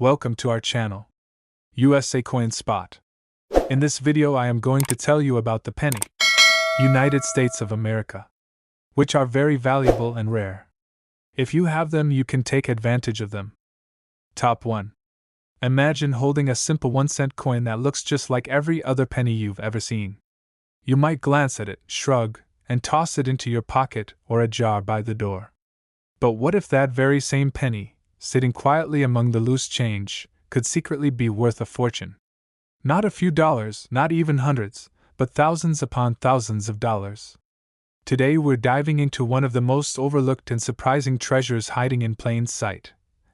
Welcome to our channel, USA Coin Spot. In this video I am going to tell you about the penny, United States of America, which are very valuable and rare. If you have them, you can take advantage of them. Top 1. Imagine holding a simple 1-cent coin that looks just like every other penny you've ever seen. You might glance at it, shrug, and toss it into your pocket or a jar by the door. But what if that very same penny, sitting quietly among the loose change, could secretly be worth a fortune? Not a few dollars, not even hundreds, but thousands upon thousands of dollars. Today we're diving into one of the most overlooked and surprising treasures hiding in plain sight.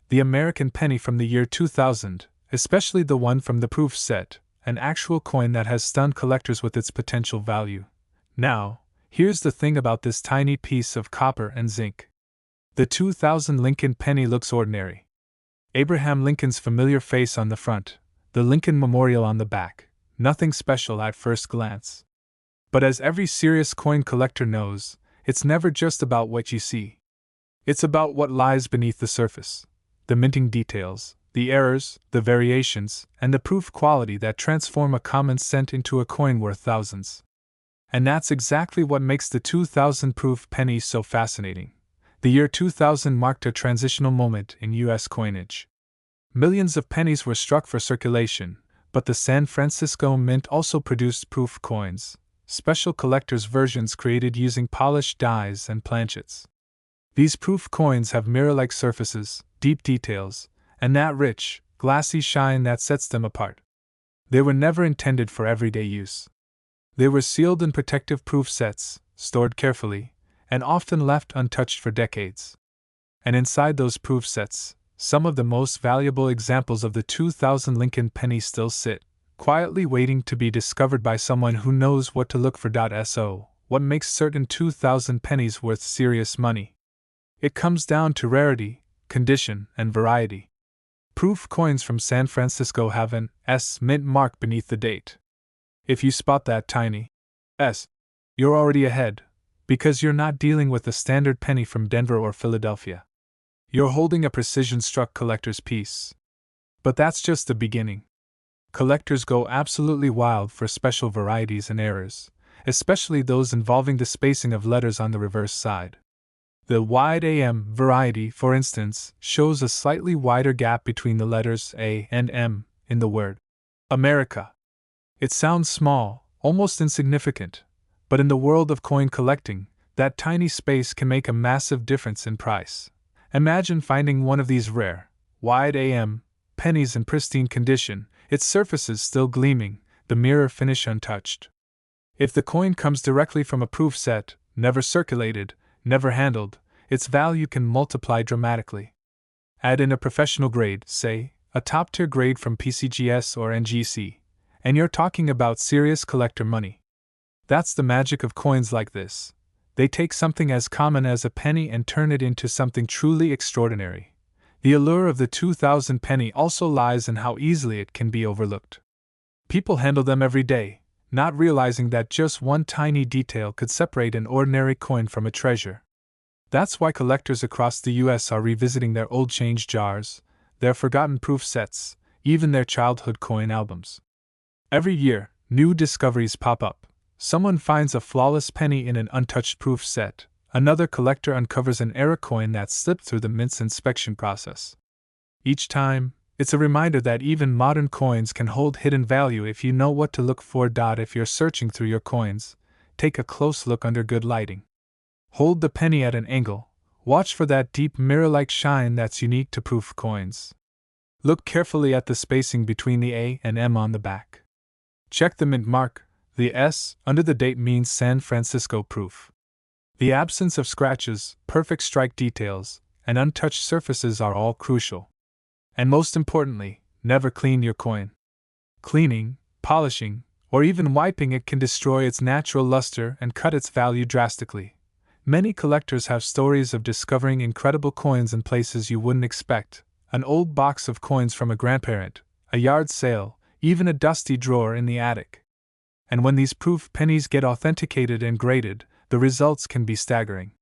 The American penny from the year 2000, especially the one from the proof set, an actual coin that has stunned collectors with its potential value. Now, here's the thing about this tiny piece of copper and zinc. The 2000 Lincoln penny looks ordinary. Abraham Lincoln's familiar face on the front, the Lincoln Memorial on the back, nothing special at first glance. But as every serious coin collector knows, it's never just about what you see. It's about what lies beneath the surface. The minting details, the errors, the variations, and the proof quality that transform a common cent into a coin worth thousands. And that's exactly what makes the 2000 proof penny so fascinating. The year 2000 marked a transitional moment in U.S. coinage. Millions of pennies were struck for circulation, but the San Francisco Mint also produced proof coins, special collector's versions created using polished dies and planchets. These proof coins have mirror-like surfaces, deep details, and that rich, glassy shine that sets them apart. They were never intended for everyday use. They were sealed in protective proof sets, stored carefully, and often left untouched for decades. And inside those proof sets, some of the most valuable examples of the 2000 Lincoln penny still sit, quietly waiting to be discovered by someone who knows what to look for. So, what makes certain 2000 pennies worth serious money? It comes down to rarity, condition, and variety. Proof coins from San Francisco have an S mint mark beneath the date. If you spot that tiny S, you're already ahead, because you're not dealing with a standard penny from Denver or Philadelphia. You're holding a precision-struck collector's piece. But that's just the beginning. Collectors go absolutely wild for special varieties and errors, especially those involving the spacing of letters on the reverse side. The wide AM variety, for instance, shows a slightly wider gap between the letters A and M in the word America. It sounds small, almost insignificant, but in the world of coin collecting, that tiny space can make a massive difference in price. Imagine finding one of these rare, wide AM pennies in pristine condition, its surfaces still gleaming, the mirror finish untouched. If the coin comes directly from a proof set, never circulated, never handled, its value can multiply dramatically. Add in a professional grade, say, a top-tier grade from PCGS or NGC, and you're talking about serious collector money. That's the magic of coins like this. They take something as common as a penny and turn it into something truly extraordinary. The allure of the 2000 penny also lies in how easily it can be overlooked. People handle them every day, not realizing that just one tiny detail could separate an ordinary coin from a treasure. That's why collectors across the US are revisiting their old change jars, their forgotten proof sets, even their childhood coin albums. Every year, new discoveries pop up. Someone finds a flawless penny in an untouched proof set, another collector uncovers an error coin that slipped through the mint's inspection process. Each time, it's a reminder that even modern coins can hold hidden value if you know what to look for. If you're searching through your coins, take a close look under good lighting. Hold the penny at an angle, watch for that deep mirror-like shine that's unique to proof coins. Look carefully at the spacing between the A and M on the back. Check the mint mark. The S under the date means San Francisco proof. The absence of scratches, perfect strike details, and untouched surfaces are all crucial. And most importantly, never clean your coin. Cleaning, polishing, or even wiping it can destroy its natural luster and cut its value drastically. Many collectors have stories of discovering incredible coins in places you wouldn't expect: an old box of coins from a grandparent, a yard sale, even a dusty drawer in the attic. And when these proof pennies get authenticated and graded, the results can be staggering.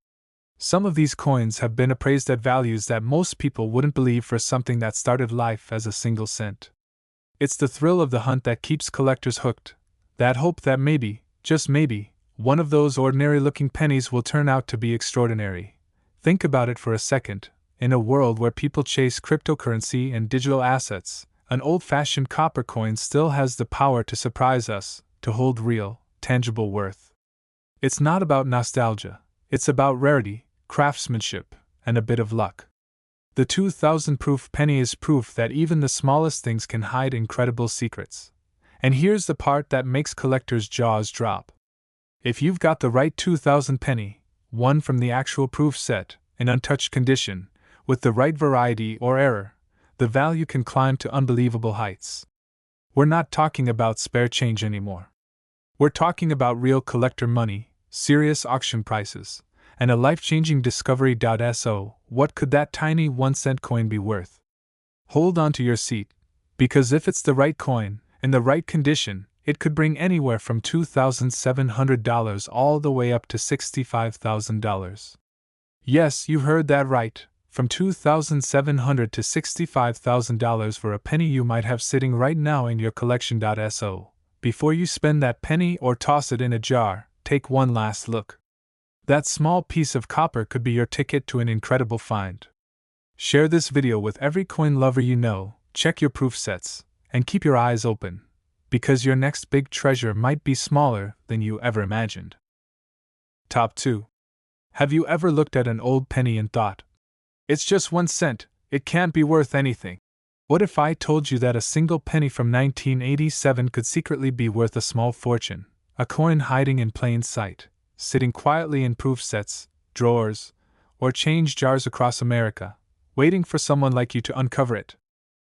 Some of these coins have been appraised at values that most people wouldn't believe for something that started life as a single cent. It's the thrill of the hunt that keeps collectors hooked, that hope that maybe, just maybe, one of those ordinary-looking pennies will turn out to be extraordinary. Think about it for a second. In a world where people chase cryptocurrency and digital assets, an old-fashioned copper coin still has the power to surprise us, to hold real, tangible worth. It's not about nostalgia, it's about rarity, craftsmanship, and a bit of luck. The 2000 proof penny is proof that even the smallest things can hide incredible secrets. And here's the part that makes collectors' jaws drop. If you've got the right 2000 penny, one from the actual proof set, in untouched condition, with the right variety or error, the value can climb to unbelievable heights. We're not talking about spare change anymore. We're talking about real collector money, serious auction prices, and a life-changing discovery. So, what could that tiny 1-cent coin be worth? Hold on to your seat, because if it's the right coin, in the right condition, it could bring anywhere from $2,700 all the way up to $65,000. Yes, you heard that right, from $2,700 to $65,000 for a penny you might have sitting right now in your collection. So, before you spend that penny or toss it in a jar, take one last look. That small piece of copper could be your ticket to an incredible find. Share this video with every coin lover you know, check your proof sets, and keep your eyes open, because your next big treasure might be smaller than you ever imagined. Top 2. Have you ever looked at an old penny and thought, it's just 1 cent, it can't be worth anything? What if I told you that a single penny from 1987 could secretly be worth a small fortune, a coin hiding in plain sight, sitting quietly in proof sets, drawers, or change jars across America, waiting for someone like you to uncover it?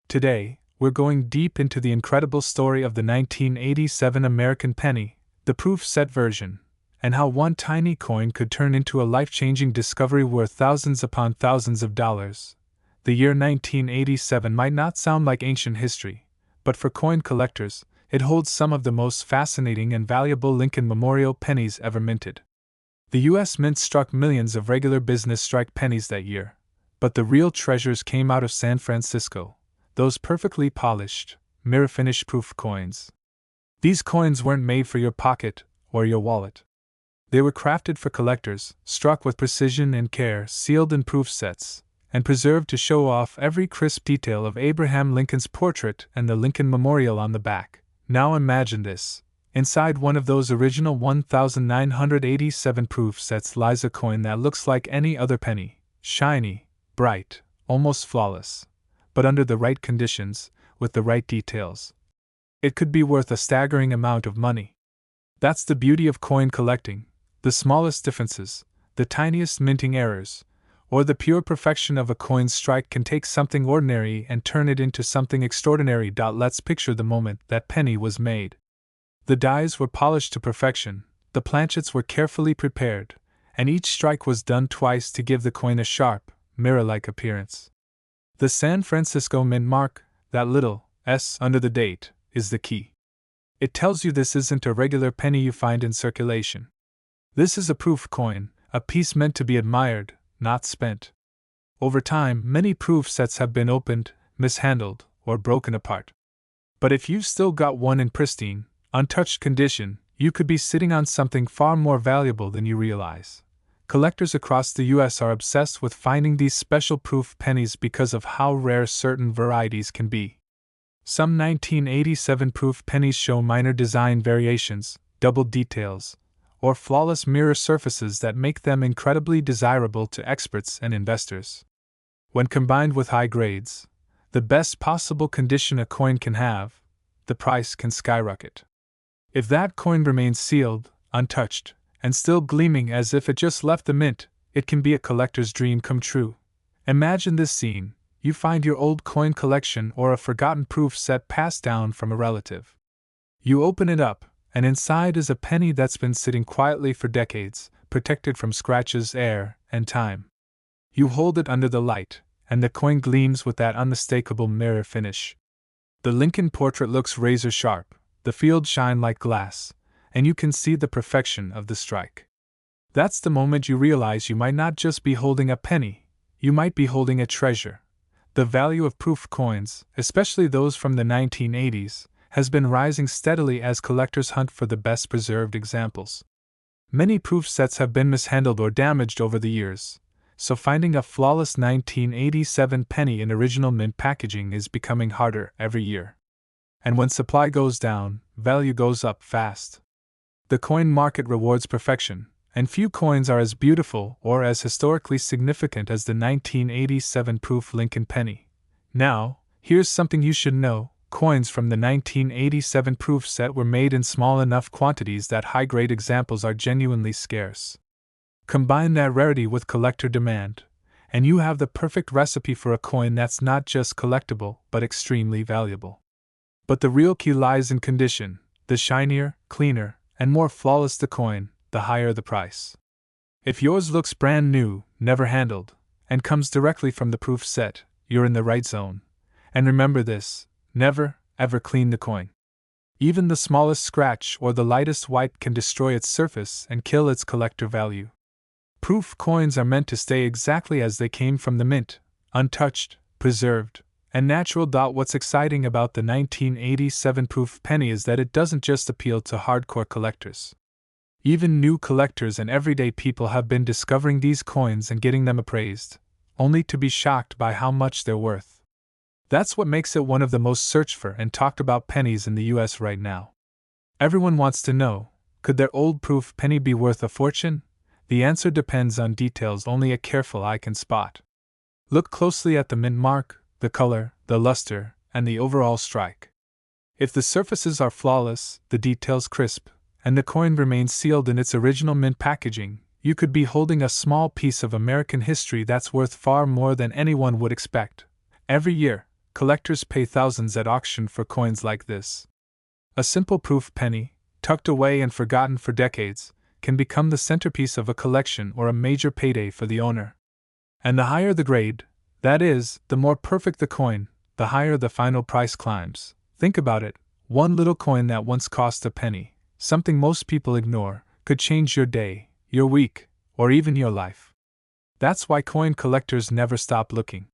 Today, we're going deep into the incredible story of the 1987 American penny, the proof set version, and how one tiny coin could turn into a life-changing discovery worth thousands upon thousands of dollars. The year 1987 might not sound like ancient history, but for coin collectors, it holds some of the most fascinating and valuable Lincoln Memorial pennies ever minted. The U.S. Mint struck millions of regular business strike pennies that year, but the real treasures came out of San Francisco, those perfectly polished, mirror-finished proof coins. These coins weren't made for your pocket or your wallet. They were crafted for collectors, struck with precision and care, sealed in proof sets, and preserved to show off every crisp detail of Abraham Lincoln's portrait and the Lincoln Memorial on the back. Now imagine this. Inside one of those original 1987 proof sets lies a coin that looks like any other penny, shiny, bright, almost flawless. But under the right conditions, with the right details, it could be worth a staggering amount of money. That's the beauty of coin collecting. The smallest differences, the tiniest minting errors, or the pure perfection of a coin's strike can take something ordinary and turn it into something extraordinary. Let's picture the moment that penny was made. The dies were polished to perfection, the planchets were carefully prepared, and each strike was done twice to give the coin a sharp, mirror-like appearance. The San Francisco Mint mark, that little S under the date, is the key. It tells you this isn't a regular penny you find in circulation. This is a proof coin, a piece meant to be admired, not spent. Over time, many proof sets have been opened, mishandled, or broken apart. But if you've still got one in pristine, untouched condition, you could be sitting on something far more valuable than you realize. Collectors across the U.S. are obsessed with finding these special proof pennies because of how rare certain varieties can be. Some 1987 proof pennies show minor design variations, double details, or flawless mirror surfaces that make them incredibly desirable to experts and investors. When combined with high grades, the best possible condition a coin can have, the price can skyrocket. If that coin remains sealed, untouched, and still gleaming as if it just left the mint, it can be a collector's dream come true. Imagine this scene: you find your old coin collection or a forgotten proof set passed down from a relative. You open it up, and inside is a penny that's been sitting quietly for decades, protected from scratches, air, and time. You hold it under the light, and the coin gleams with that unmistakable mirror finish. The Lincoln portrait looks razor sharp, the fields shine like glass, and you can see the perfection of the strike. That's the moment you realize you might not just be holding a penny, you might be holding a treasure. The value of proof coins, especially those from the 1980s, has been rising steadily as collectors hunt for the best preserved examples. Many proof sets have been mishandled or damaged over the years, so finding a flawless 1987 penny in original mint packaging is becoming harder every year. And when supply goes down, value goes up fast. The coin market rewards perfection, and few coins are as beautiful or as historically significant as the 1987 proof Lincoln penny. Now, here's something you should know. Coins from the 1987 proof set were made in small enough quantities that high-grade examples are genuinely scarce. Combine that rarity with collector demand, and you have the perfect recipe for a coin that's not just collectible but extremely valuable. But the real key lies in condition. The shinier, cleaner, and more flawless the coin, the higher the price. If yours looks brand new, never handled, and comes directly from the proof set, you're in the right zone. And remember this: never, ever clean the coin. Even the smallest scratch or the lightest wipe can destroy its surface and kill its collector value. Proof coins are meant to stay exactly as they came from the mint, untouched, preserved, and natural. What's exciting about the 1987 proof penny is that it doesn't just appeal to hardcore collectors. Even new collectors and everyday people have been discovering these coins and getting them appraised, only to be shocked by how much they're worth. That's what makes it one of the most searched for and talked about pennies in the US right now. Everyone wants to know, could their old proof penny be worth a fortune? The answer depends on details only a careful eye can spot. Look closely at the mint mark, the color, the luster, and the overall strike. If the surfaces are flawless, the details crisp, and the coin remains sealed in its original mint packaging, you could be holding a small piece of American history that's worth far more than anyone would expect. Every year, collectors pay thousands at auction for coins like this. A simple proof penny, tucked away and forgotten for decades, can become the centerpiece of a collection or a major payday for the owner. And the higher the grade, that is, the more perfect the coin, the higher the final price climbs. Think about it: one little coin that once cost a penny, something most people ignore, could change your day, your week, or even your life. That's why coin collectors never stop looking.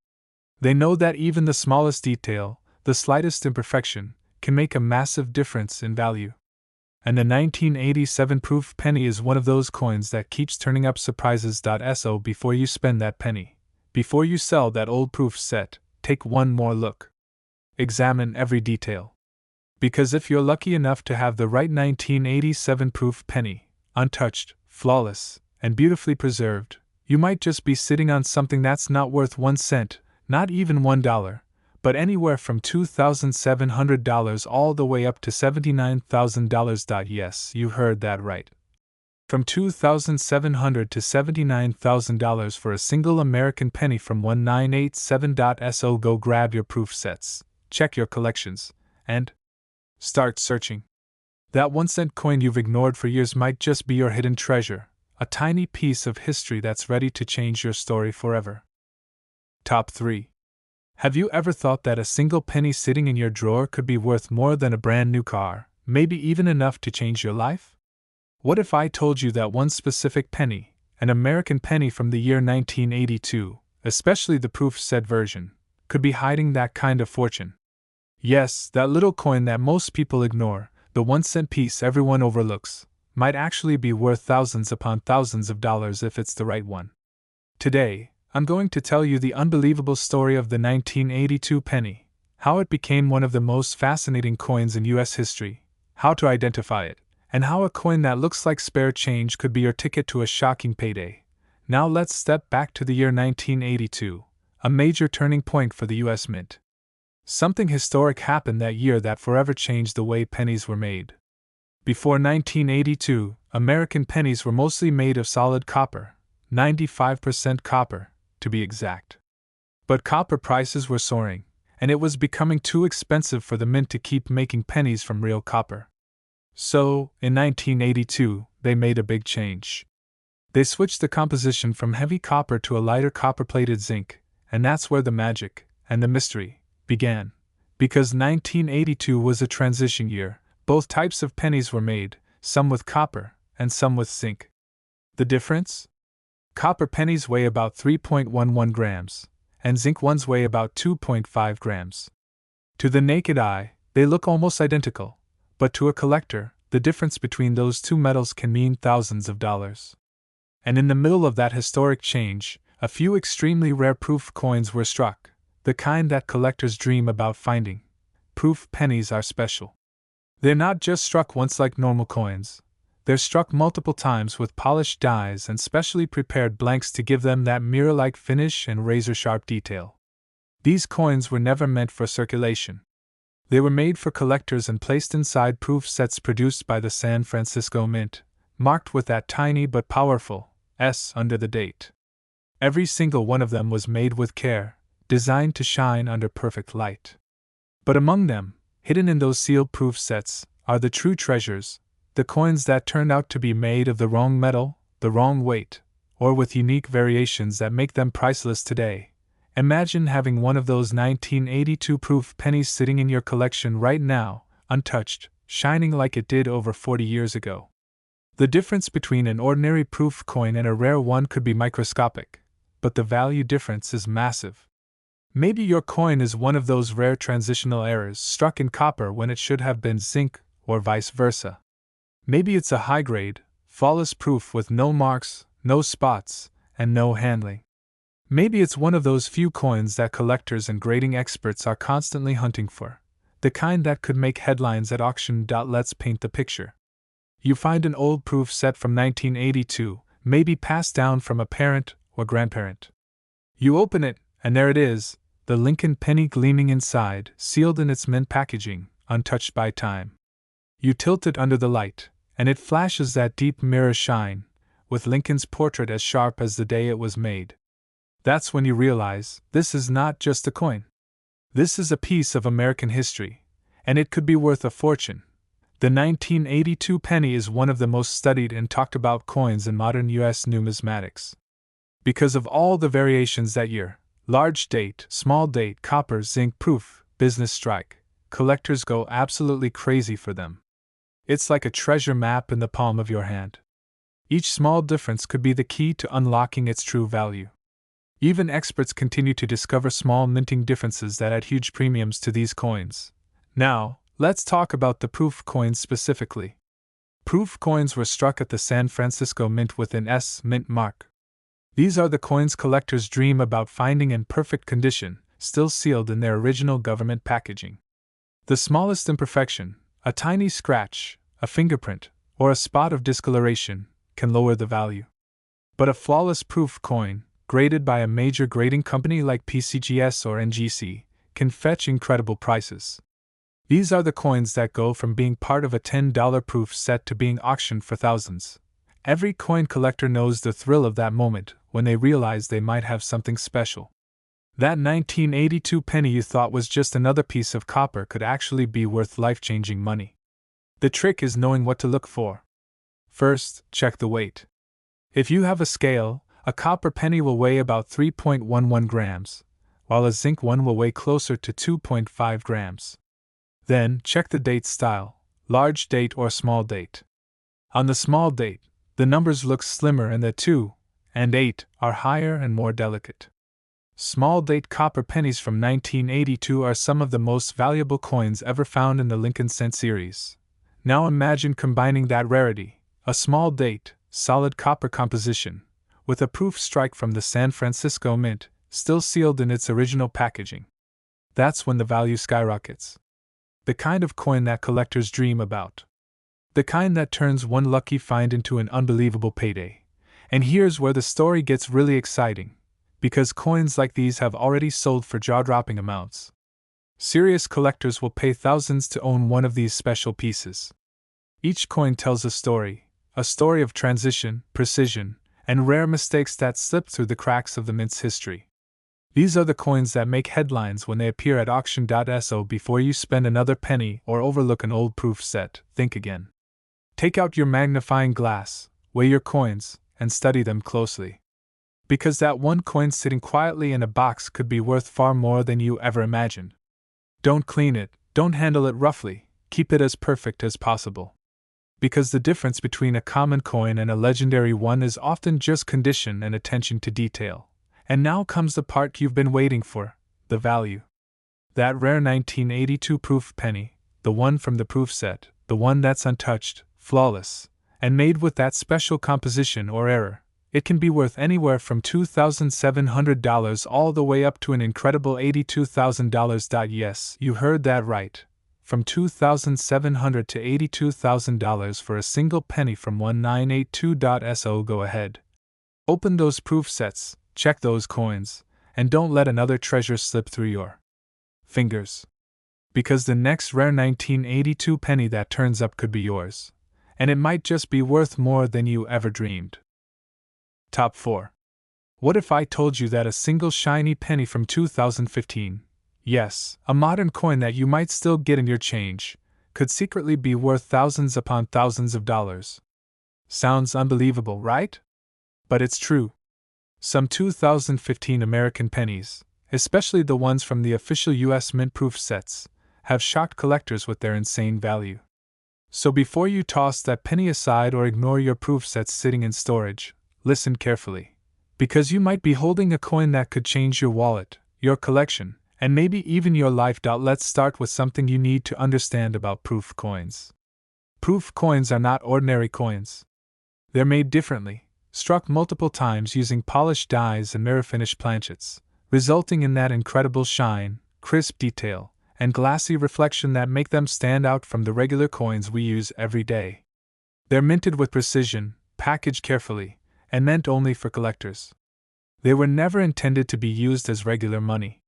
They know that even the smallest detail, the slightest imperfection, can make a massive difference in value. And the 1987 proof penny is one of those coins that keeps turning up surprises. So before you spend that penny, before you sell that old proof set, take one more look. Examine every detail. Because if you're lucky enough to have the right 1987 proof penny, untouched, flawless, and beautifully preserved, you might just be sitting on something that's not worth 1 cent, not even $1, but anywhere from $2,700 all the way up to $79,000. Yes, you heard that right. From $2,700 to $79,000 for a single American penny from 1987. So go grab your proof sets, check your collections, and start searching. That 1 cent coin you've ignored for years might just be your hidden treasure, a tiny piece of history that's ready to change your story forever. Top 3. Have you ever thought that a single penny sitting in your drawer could be worth more than a brand new car, maybe even enough to change your life? What if I told you that one specific penny, an American penny from the year 1982, especially the proof set version, could be hiding that kind of fortune? Yes, that little coin that most people ignore, the 1 cent piece everyone overlooks, might actually be worth thousands upon thousands of dollars if it's the right one. Today, I'm going to tell you the unbelievable story of the 1982 penny, how it became one of the most fascinating coins in US history, how to identify it, and how a coin that looks like spare change could be your ticket to a shocking payday. Now let's step back to the year 1982, a major turning point for the US Mint. Something historic happened that year that forever changed the way pennies were made. Before 1982, American pennies were mostly made of solid copper, 95% copper, to be exact. But copper prices were soaring, and it was becoming too expensive for the mint to keep making pennies from real copper. So, in 1982, they made a big change. They switched the composition from heavy copper to a lighter copper-plated zinc, and that's where the magic, and the mystery, began. Because 1982 was a transition year, both types of pennies were made, some with copper, and some with zinc. The difference? Copper pennies weigh about 3.11 grams, and zinc ones weigh about 2.5 grams. To the naked eye, they look almost identical, but to a collector, the difference between those two metals can mean thousands of dollars. And in the middle of that historic change, a few extremely rare proof coins were struck, the kind that collectors dream about finding. Proof pennies are special. They're not just struck once like normal coins. They're struck multiple times with polished dies and specially prepared blanks to give them that mirror-like finish and razor-sharp detail. These coins were never meant for circulation. They were made for collectors and placed inside proof sets produced by the San Francisco Mint, marked with that tiny but powerful S under the date. Every single one of them was made with care, designed to shine under perfect light. But among them, hidden in those sealed proof sets, are the true treasures, the coins that turned out to be made of the wrong metal, the wrong weight, or with unique variations that make them priceless today. Imagine having one of those 1982 proof pennies sitting in your collection right now, untouched, shining like it did over 40 years ago. The difference between an ordinary proof coin and a rare one could be microscopic, but the value difference is massive. Maybe your coin is one of those rare transitional errors struck in copper when it should have been zinc, or vice versa. Maybe it's a high-grade, flawless proof with no marks, no spots, and no handling. Maybe it's one of those few coins that collectors and grading experts are constantly hunting for, the kind that could make headlines at auction. Let's paint the picture. You find an old proof set from 1982, maybe passed down from a parent or grandparent. You open it, and there it is, the Lincoln penny gleaming inside, sealed in its mint packaging, untouched by time. You tilt it under the light, and it flashes that deep mirror shine, with Lincoln's portrait as sharp as the day it was made. That's when you realize this is not just a coin. This is a piece of American history, and it could be worth a fortune. The 1982 penny is one of the most studied and talked about coins in modern U.S. numismatics. Because of all the variations that year, large date, small date, copper, zinc, proof, business strike, collectors go absolutely crazy for them. It's like a treasure map in the palm of your hand. Each small difference could be the key to unlocking its true value. Even experts continue to discover small minting differences that add huge premiums to these coins. Now, let's talk about the proof coins specifically. Proof coins were struck at the San Francisco Mint with an S mint mark. These are the coins collectors dream about finding in perfect condition, still sealed in their original government packaging. The smallest imperfection, a tiny scratch, a fingerprint, or a spot of discoloration, can lower the value. But a flawless proof coin, graded by a major grading company like PCGS or NGC, can fetch incredible prices. These are the coins that go from being part of a $10 proof set to being auctioned for thousands. Every coin collector knows the thrill of that moment when they realize they might have something special. That 1982 penny you thought was just another piece of copper could actually be worth life-changing money. The trick is knowing what to look for. First, check the weight. If you have a scale, a copper penny will weigh about 3.11 grams, while a zinc one will weigh closer to 2.5 grams. Then, check the date style, large date or small date. On the small date, the numbers look slimmer and the 2 and 8 are higher and more delicate. Small date copper pennies from 1982 are some of the most valuable coins ever found in the Lincoln Cent series. Now imagine combining that rarity, a small date, solid copper composition, with a proof strike from the San Francisco Mint, still sealed in its original packaging. That's when the value skyrockets. The kind of coin that collectors dream about. The kind that turns one lucky find into an unbelievable payday. And here's where the story gets really exciting, because coins like these have already sold for jaw-dropping amounts. Serious collectors will pay thousands to own one of these special pieces. Each coin tells a story of transition, precision, and rare mistakes that slip through the cracks of the mint's history. These are the coins that make headlines when they appear at auction.so. Before you spend another penny or overlook an old proof set, think again. Take out your magnifying glass, weigh your coins, and study them closely. Because that one coin sitting quietly in a box could be worth far more than you ever imagined. Don't clean it, don't handle it roughly, keep it as perfect as possible. Because the difference between a common coin and a legendary one is often just condition and attention to detail. And now comes the part you've been waiting for, the value. That rare 1982 proof penny, the one from the proof set, the one that's untouched, flawless, and made with that special composition or error, it can be worth anywhere from $2,700 all the way up to an incredible $82,000. Yes, you heard that right. From $2,700 to $82,000 for a single penny from 1982.so. Go ahead. Open those proof sets, check those coins, and don't let another treasure slip through your fingers. Because the next rare 1982 penny that turns up could be yours, and it might just be worth more than you ever dreamed. Top 4. What if I told you that a single shiny penny from 2015, yes, a modern coin that you might still get in your change, could secretly be worth thousands upon thousands of dollars? Sounds unbelievable, right? But it's true. Some 2015 American pennies, especially the ones from the official US Mint proof sets, have shocked collectors with their insane value. So before you toss that penny aside or ignore your proof sets sitting in storage, listen carefully. Because you might be holding a coin that could change your wallet, your collection, and maybe even your life. Let's start with something you need to understand about proof coins. Proof coins are not ordinary coins. They're made differently, struck multiple times using polished dies and mirror finish planchets, resulting in that incredible shine, crisp detail, and glassy reflection that make them stand out from the regular coins we use every day. They're minted with precision, packaged carefully, and meant only for collectors. They were never intended to be used as regular money.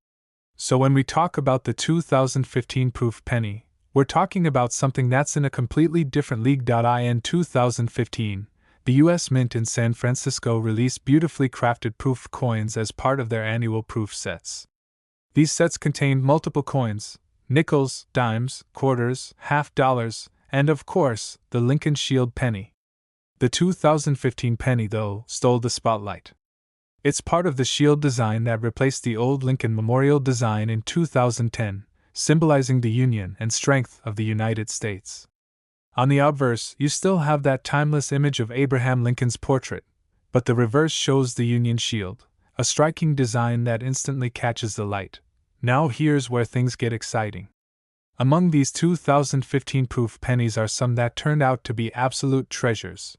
So when we talk about the 2015 proof penny, we're talking about something that's in a completely different league. In 2015, the US Mint in San Francisco released beautifully crafted proof coins as part of their annual proof sets. These sets contained multiple coins, nickels, dimes, quarters, half dollars, and of course, the Lincoln Shield penny. The 2015 penny, though, stole the spotlight. It's part of the shield design that replaced the old Lincoln Memorial design in 2010, symbolizing the union and strength of the United States. On the obverse, you still have that timeless image of Abraham Lincoln's portrait, but the reverse shows the Union Shield, a striking design that instantly catches the light. Now here's where things get exciting. Among these 2015 proof pennies are some that turned out to be absolute treasures.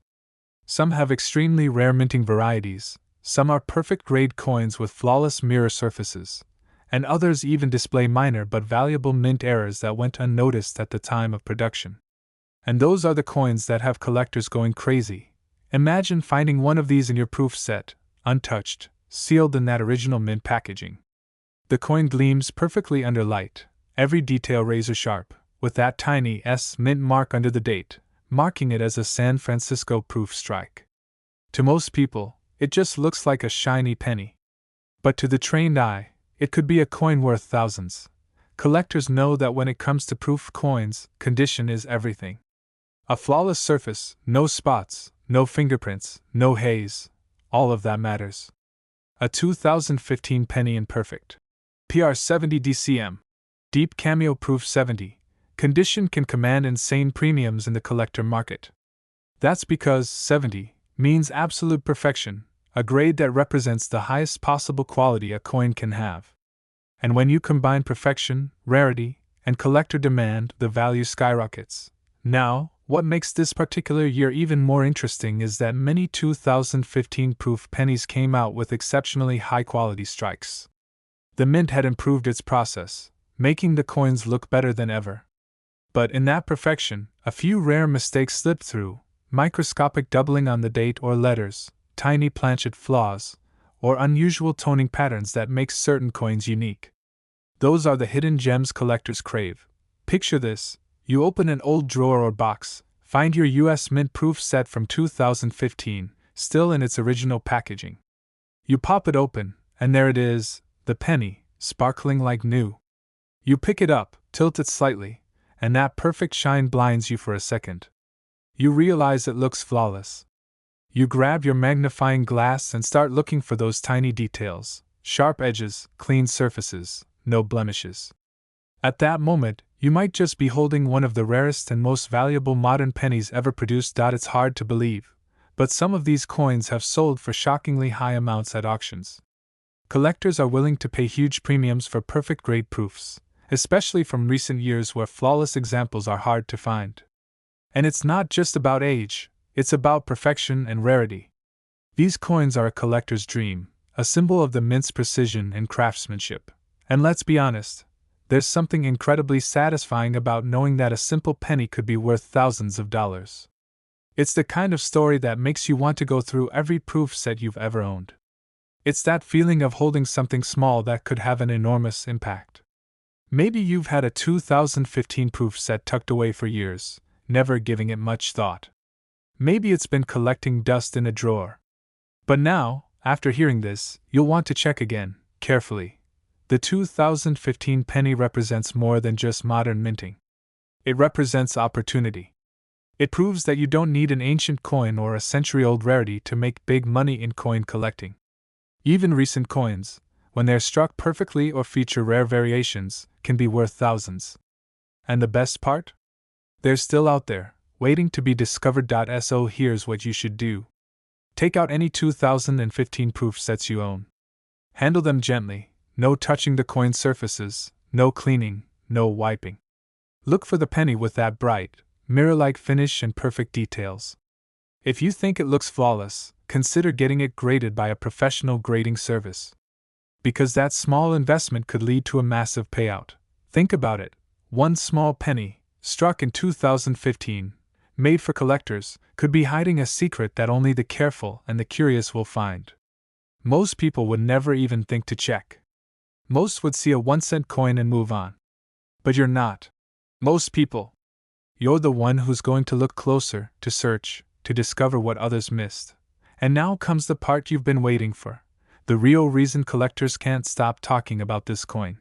Some have extremely rare minting varieties, some are perfect grade coins with flawless mirror surfaces, and others even display minor but valuable mint errors that went unnoticed at the time of production. And those are the coins that have collectors going crazy. Imagine finding one of these in your proof set, untouched, sealed in that original mint packaging. The coin gleams perfectly under light, every detail razor sharp, with that tiny S mint mark under the date, marking it as a San Francisco proof strike. To most people, it just looks like a shiny penny. But to the trained eye, it could be a coin worth thousands. Collectors know that when it comes to proof coins, condition is everything. A flawless surface, no spots, no fingerprints, no haze, all of that matters. A 2015 penny in perfect PR 70 DCM, deep cameo proof 70. Condition can command insane premiums in the collector market. That's because 70 means absolute perfection, a grade that represents the highest possible quality a coin can have. And when you combine perfection, rarity, and collector demand, the value skyrockets. Now, what makes this particular year even more interesting is that many 2015 proof pennies came out with exceptionally high-quality strikes. The mint had improved its process, making the coins look better than ever. But in that perfection, a few rare mistakes slipped through, microscopic doubling on the date or letters, tiny planchet flaws, or unusual toning patterns that make certain coins unique. Those are the hidden gems collectors crave. Picture this: you open an old drawer or box, find your US Mint proof set from 2015, still in its original packaging. You pop it open, and there it is, the penny, sparkling like new. You pick it up, tilt it slightly, and that perfect shine blinds you for a second. You realize it looks flawless. You grab your magnifying glass and start looking for those tiny details, sharp edges, clean surfaces, no blemishes. At that moment, you might just be holding one of the rarest and most valuable modern pennies ever produced. It's hard to believe, but some of these coins have sold for shockingly high amounts at auctions. Collectors are willing to pay huge premiums for perfect grade proofs, especially from recent years where flawless examples are hard to find. And it's not just about age, it's about perfection and rarity. These coins are a collector's dream, a symbol of the mint's precision and craftsmanship. And let's be honest, there's something incredibly satisfying about knowing that a simple penny could be worth thousands of dollars. It's the kind of story that makes you want to go through every proof set you've ever owned. It's that feeling of holding something small that could have an enormous impact. Maybe you've had a 2015 proof set tucked away for years, never giving it much thought. Maybe it's been collecting dust in a drawer. But now, after hearing this, you'll want to check again, carefully. The 2015 penny represents more than just modern minting. It represents opportunity. It proves that you don't need an ancient coin or a century-old rarity to make big money in coin collecting. Even recent coins, when they're struck perfectly or feature rare variations, can be worth thousands. And the best part? They're still out there, waiting to be discovered. So here's what you should do. Take out any 2015 proof sets you own. Handle them gently, no touching the coin surfaces, no cleaning, no wiping. Look for the penny with that bright, mirror-like finish and perfect details. If you think it looks flawless, consider getting it graded by a professional grading service. Because that small investment could lead to a massive payout. Think about it. One small penny, struck in 2015, made for collectors, could be hiding a secret that only the careful and the curious will find. Most people would never even think to check. Most would see a 1-cent coin and move on. But you're not. Most people. You're the one who's going to look closer, to search, to discover what others missed. And now comes the part you've been waiting for. The real reason collectors can't stop talking about this coin.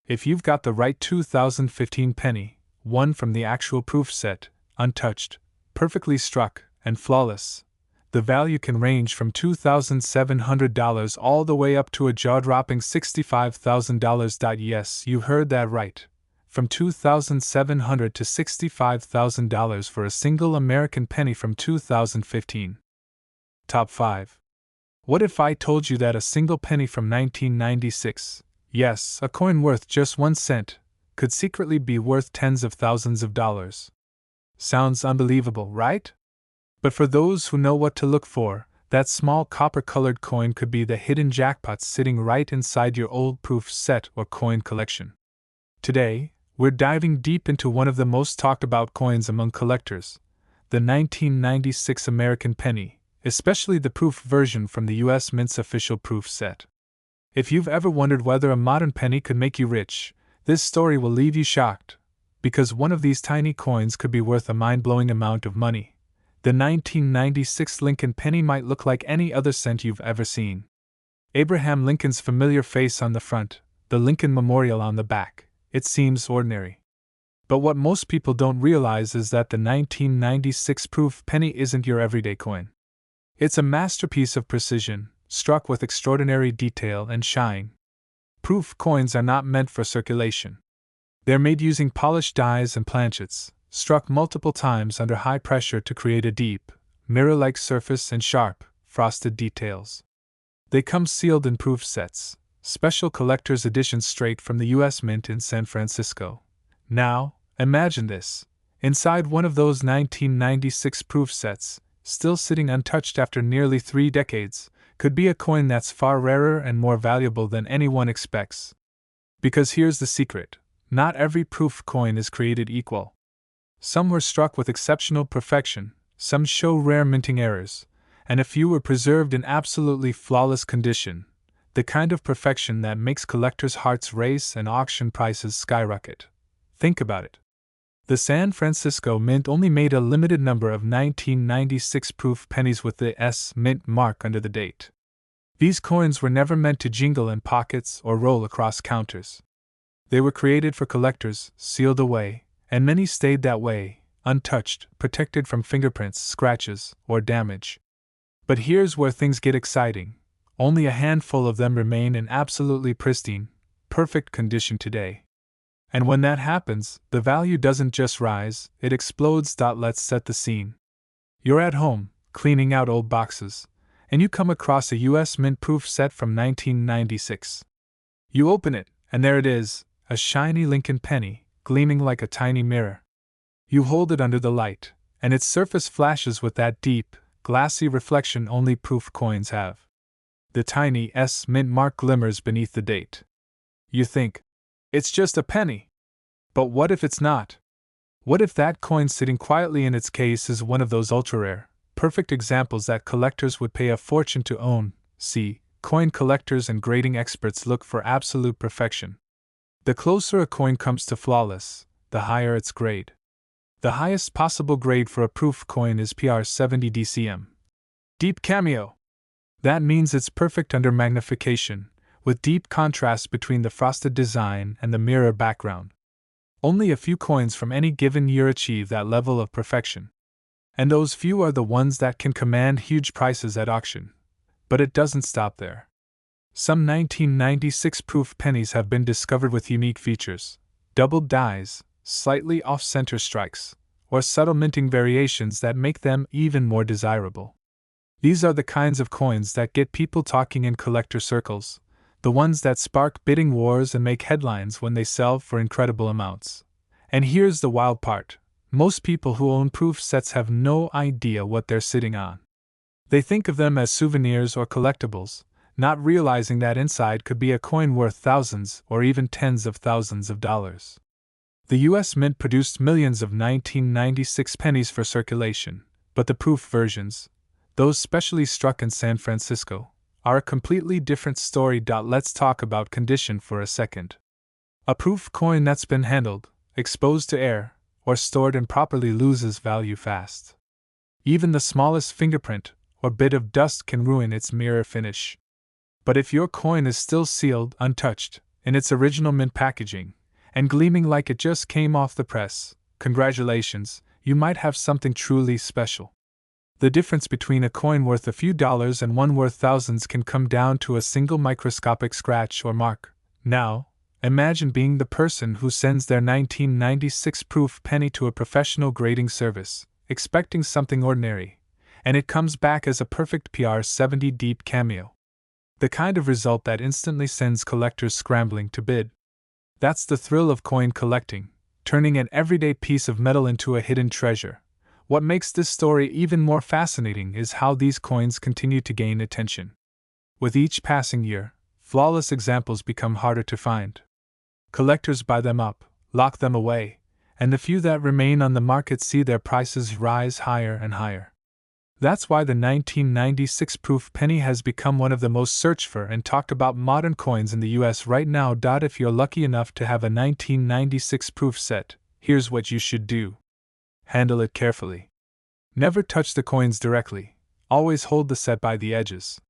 If you've got the right 2015 penny, one from the actual proof set, untouched, perfectly struck, and flawless, the value can range from $2,700 all the way up to a jaw-dropping $65,000. Yes, you heard that right. From $2,700 to $65,000 for a single American penny from 2015. Top 5. What if I told you that a single penny from 1996, yes, a coin worth just 1 cent, could secretly be worth tens of thousands of dollars? Sounds unbelievable, right? But for those who know what to look for, that small copper-colored coin could be the hidden jackpot sitting right inside your old proof set or coin collection. Today, we're diving deep into one of the most talked about coins among collectors, the 1996 American penny, especially the proof version from the U.S. Mint's official proof set. If you've ever wondered whether a modern penny could make you rich, this story will leave you shocked, because one of these tiny coins could be worth a mind-blowing amount of money. The 1996 Lincoln penny might look like any other cent you've ever seen. Abraham Lincoln's familiar face on the front, the Lincoln Memorial on the back, it seems ordinary. But what most people don't realize is that the 1996 proof penny isn't your everyday coin. It's a masterpiece of precision, struck with extraordinary detail and shine. Proof coins are not meant for circulation. They're made using polished dies and planchets, struck multiple times under high pressure to create a deep, mirror-like surface and sharp, frosted details. They come sealed in proof sets, special collector's editions straight from the U.S. Mint in San Francisco. Now, imagine this. Inside one of those 1996 proof sets, still sitting untouched after nearly 3 decades, could be a coin that's far rarer and more valuable than anyone expects. Because here's the secret. Not every proof coin is created equal. Some were struck with exceptional perfection, some show rare minting errors, and a few were preserved in absolutely flawless condition, the kind of perfection that makes collectors' hearts race and auction prices skyrocket. Think about it. The San Francisco Mint only made a limited number of 1996 proof pennies with the S Mint mark under the date. These coins were never meant to jingle in pockets or roll across counters. They were created for collectors, sealed away, and many stayed that way, untouched, protected from fingerprints, scratches, or damage. But here's where things get exciting. Only a handful of them remain in absolutely pristine, perfect condition today. And when that happens, the value doesn't just rise, it explodes. Let's set the scene. You're at home, cleaning out old boxes, and you come across a US mint-proof set from 1996. You open it, and there it is, a shiny Lincoln penny, gleaming like a tiny mirror. You hold it under the light, and its surface flashes with that deep, glassy reflection only proof coins have. The tiny S mint mark glimmers beneath the date. You think, it's just a penny. But what if it's not? What if that coin sitting quietly in its case is one of those ultra-rare, perfect examples that collectors would pay a fortune to own? See, coin collectors and grading experts look for absolute perfection. The closer a coin comes to flawless, the higher its grade. The highest possible grade for a proof coin is PR 70 DCM. Deep cameo. That means it's perfect under magnification, with deep contrast between the frosted design and the mirror background. Only a few coins from any given year achieve that level of perfection. And those few are the ones that can command huge prices at auction. But it doesn't stop there. Some 1996 proof pennies have been discovered with unique features: doubled dies, slightly off-center strikes, or subtle minting variations that make them even more desirable. These are the kinds of coins that get people talking in collector circles, the ones that spark bidding wars and make headlines when they sell for incredible amounts. And here's the wild part: most people who own proof sets have no idea what they're sitting on. They think of them as souvenirs or collectibles, not realizing that inside could be a coin worth thousands or even tens of thousands of dollars. The US Mint produced millions of 1996 pennies for circulation, but the proof versions, those specially struck in San Francisco, are a completely different story. Let's talk about condition for a second. A proof coin that's been handled, exposed to air, or stored improperly loses value fast. Even the smallest fingerprint or bit of dust can ruin its mirror finish. But if your coin is still sealed, untouched, in its original mint packaging, and gleaming like it just came off the press, congratulations, you might have something truly special. The difference between a coin worth a few dollars and one worth thousands can come down to a single microscopic scratch or mark. Now, imagine being the person who sends their 1996 proof penny to a professional grading service, expecting something ordinary, and it comes back as a perfect PR 70 deep cameo. The kind of result that instantly sends collectors scrambling to bid. That's the thrill of coin collecting, turning an everyday piece of metal into a hidden treasure. What makes this story even more fascinating is how these coins continue to gain attention. With each passing year, flawless examples become harder to find. Collectors buy them up, lock them away, and the few that remain on the market see their prices rise higher and higher. That's why the 1996 proof penny has become one of the most searched for and talked about modern coins in the US right now. If you're lucky enough to have a 1996 proof set, here's what you should do. Handle it carefully. Never touch the coins directly, always hold the set by the edges.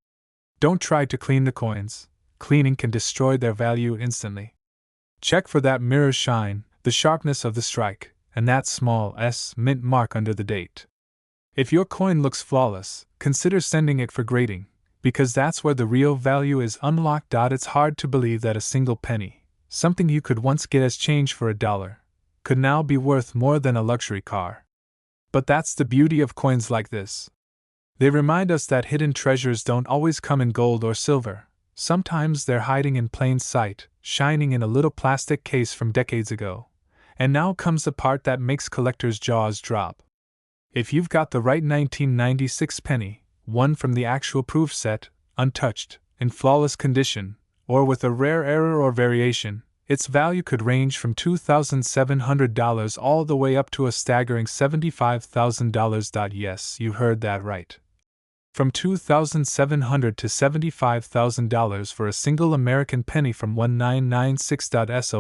Don't try to clean the coins, cleaning can destroy their value instantly. Check for that mirror shine, the sharpness of the strike, and that small S mint mark under the date. If your coin looks flawless, consider sending it for grading, because that's where the real value is unlocked. It's hard to believe that a single penny, something you could once get as change for $1, could now be worth more than a luxury car. But that's the beauty of coins like this. They remind us that hidden treasures don't always come in gold or silver. Sometimes they're hiding in plain sight, shining in a little plastic case from decades ago. And now comes the part that makes collectors' jaws drop. If you've got the right 1996 penny, one from the actual proof set, untouched, in flawless condition, or with a rare error or variation, its value could range from $2,700 all the way up to a staggering $75,000. Yes, you heard that right. From $2,700 to $75,000 for a single American penny from 1996.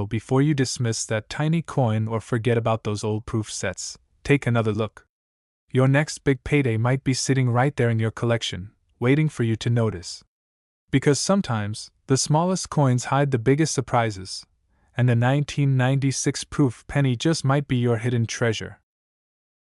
Before you dismiss that tiny coin or forget about those old proof sets, take another look. Your next big payday might be sitting right there in your collection, waiting for you to notice. Because sometimes, the smallest coins hide the biggest surprises, and the 1996 proof penny just might be your hidden treasure.